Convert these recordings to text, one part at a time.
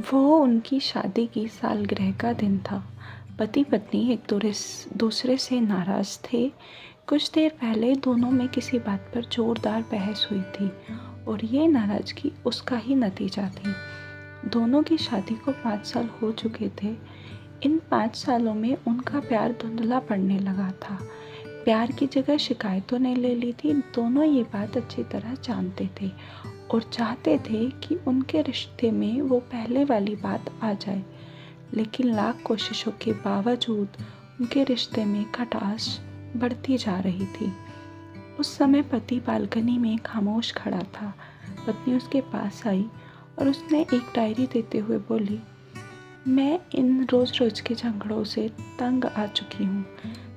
वो उनकी शादी की सालगिरह का दिन था। पति पत्नी एक दूसरे से नाराज़ थे। कुछ देर पहले दोनों में किसी बात पर जोरदार बहस हुई थी और ये नाराज़गी उसका ही नतीजा थी। दोनों की शादी को 5 साल हो चुके थे। इन 5 सालों में उनका प्यार धुंधला पड़ने लगा था। प्यार की जगह शिकायतों ने ले ली थी। दोनों ये बात अच्छी तरह जानते थे और चाहते थे कि उनके रिश्ते में वो पहले वाली बात आ जाए, लेकिन लाख कोशिशों के बावजूद उनके रिश्ते में खटास बढ़ती जा रही थी। उस समय पति बालकनी में खामोश खड़ा था। पत्नी उसके पास आई और उसने एक डायरी देते हुए बोली, मैं इन रोज़ के झगड़ों से तंग आ चुकी हूँ।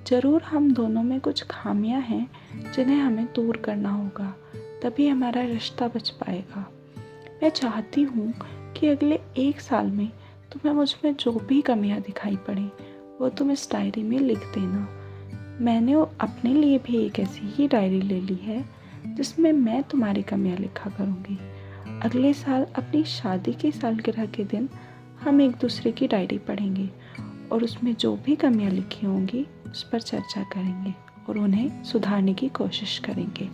ज़रूर हम दोनों में कुछ खामियां हैं जिन्हें हमें दूर करना होगा, तभी हमारा रिश्ता बच पाएगा। मैं चाहती हूँ कि अगले 1 साल में तुम्हें मुझ में जो भी कमियाँ दिखाई पड़ें वो तुम इस डायरी में लिख देना। मैंने अपने लिए भी एक ऐसी ही डायरी ले ली है जिसमें मैं तुम्हारी कमियाँ लिखा करूँगी। अगले साल अपनी शादी की सालगिरह के दिन हम एक दूसरे की डायरी पढ़ेंगे और उसमें जो भी कमियाँ लिखी होंगी उस पर चर्चा करेंगे और उन्हें सुधारने की कोशिश करेंगे।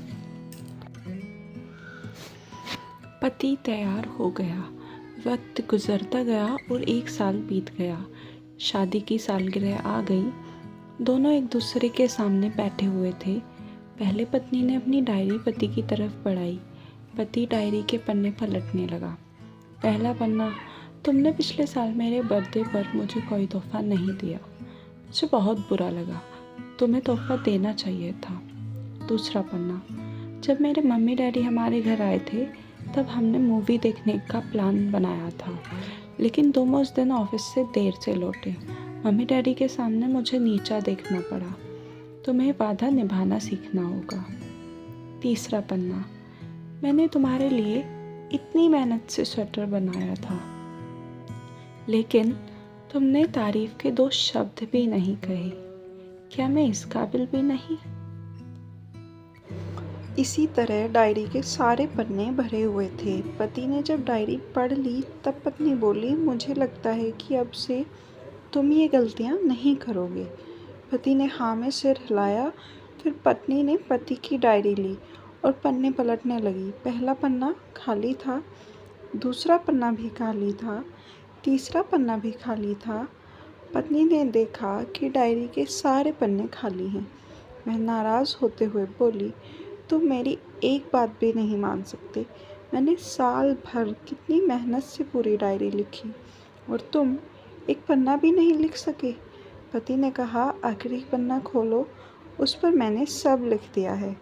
पति तैयार हो गया। वक्त गुजरता गया और 1 साल बीत गया। शादी की सालगिरह आ गई। दोनों एक दूसरे के सामने बैठे हुए थे। पहले पत्नी ने अपनी डायरी पति की तरफ बढ़ाई। पति डायरी के पन्ने पलटने लगा। पहला पन्ना, तुमने पिछले साल मेरे बर्थडे पर मुझे कोई तोहफा नहीं दिया। मुझे बहुत बुरा लगा। तुम्हें तोहफा देना चाहिए था। दूसरा पन्ना, जब मेरे मम्मी डैडी हमारे घर आए थे तब हमने मूवी देखने का प्लान बनाया था, लेकिन तुम उस दिन ऑफिस से देर से लौटे। मम्मी डैडी के सामने मुझे नीचा देखना पड़ा। तुम्हें वादा निभाना सीखना होगा। तीसरा पन्ना, मैंने तुम्हारे लिए इतनी मेहनत से स्वेटर बनाया था, लेकिन तुमने तारीफ के 2 शब्द भी नहीं कहे। क्या मैं इस काबिल भी नहीं? इसी तरह डायरी के सारे पन्ने भरे हुए थे। पति ने जब डायरी पढ़ ली तब पत्नी बोली, मुझे लगता है कि अब से तुम ये गलतियाँ नहीं करोगे। पति ने हाँ में सिर हिलाया। फिर पत्नी ने पति की डायरी ली और पन्ने पलटने लगी। पहला पन्ना खाली था, दूसरा पन्ना भी खाली था, तीसरा पन्ना भी खाली था। पत्नी ने देखा कि डायरी के सारे पन्ने खाली हैं। वह नाराज़ होते हुए बोली, तुम मेरी एक बात भी नहीं मान सकते। मैंने साल भर कितनी मेहनत से पूरी डायरी लिखी और तुम एक पन्ना भी नहीं लिख सके। पति ने कहा, आखिरी पन्ना खोलो, उस पर मैंने सब लिख दिया है।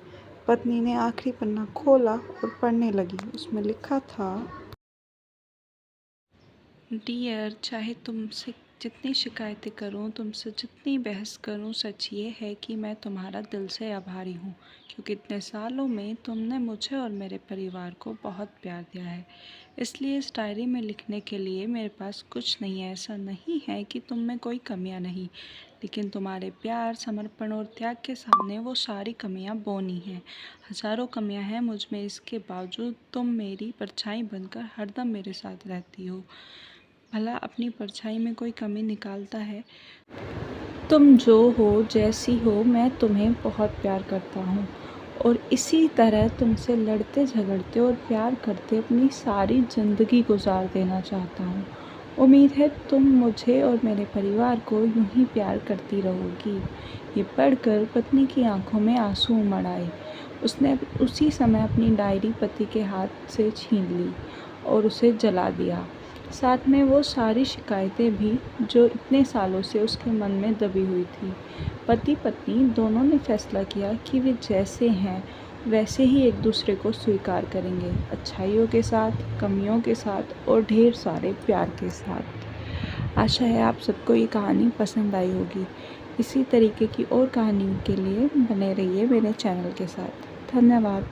पत्नी ने आखिरी पन्ना खोला और पढ़ने लगी। उसमें लिखा था, डियर, चाहे तुमसे जितनी शिकायतें करूं, तुमसे जितनी बहस करूं, सच ये है कि मैं तुम्हारा दिल से आभारी हूं, क्योंकि इतने सालों में तुमने मुझे और मेरे परिवार को बहुत प्यार दिया है। इसलिए इस डायरी में लिखने के लिए मेरे पास कुछ नहीं है। ऐसा नहीं है कि तुम में कोई कमियां नहीं, लेकिन तुम्हारे प्यार, समर्पण और त्याग के सामने वो सारी कमियां बौनी हैं। हज़ारों कमियां हैं मुझ में, इसके बावजूद तुम मेरी परछाई बनकर हरदम मेरे साथ रहती हो। भला अपनी परछाई में कोई कमी निकालता है? तुम जो हो, जैसी हो, मैं तुम्हें बहुत प्यार करता हूँ और इसी तरह तुमसे लड़ते झगड़ते और प्यार करते अपनी सारी ज़िंदगी गुजार देना चाहता हूँ। उम्मीद है तुम मुझे और मेरे परिवार को यूं ही प्यार करती रहोगी। ये पढ़कर पत्नी की आंखों में आंसू उमड़ आए। उसने उसी समय अपनी डायरी पति के हाथ से छीन ली और उसे जला दिया। साथ में वो सारी शिकायतें भी जो इतने सालों से उसके मन में दबी हुई थी। पति पत्नी दोनों ने फैसला किया कि वे जैसे हैं वैसे ही एक दूसरे को स्वीकार करेंगे, अच्छाइयों के साथ, कमियों के साथ और ढेर सारे प्यार के साथ। आशा है आप सबको ये कहानी पसंद आई होगी। इसी तरीके की और कहानियों के लिए बने रहिए मेरे चैनल के साथ। धन्यवाद।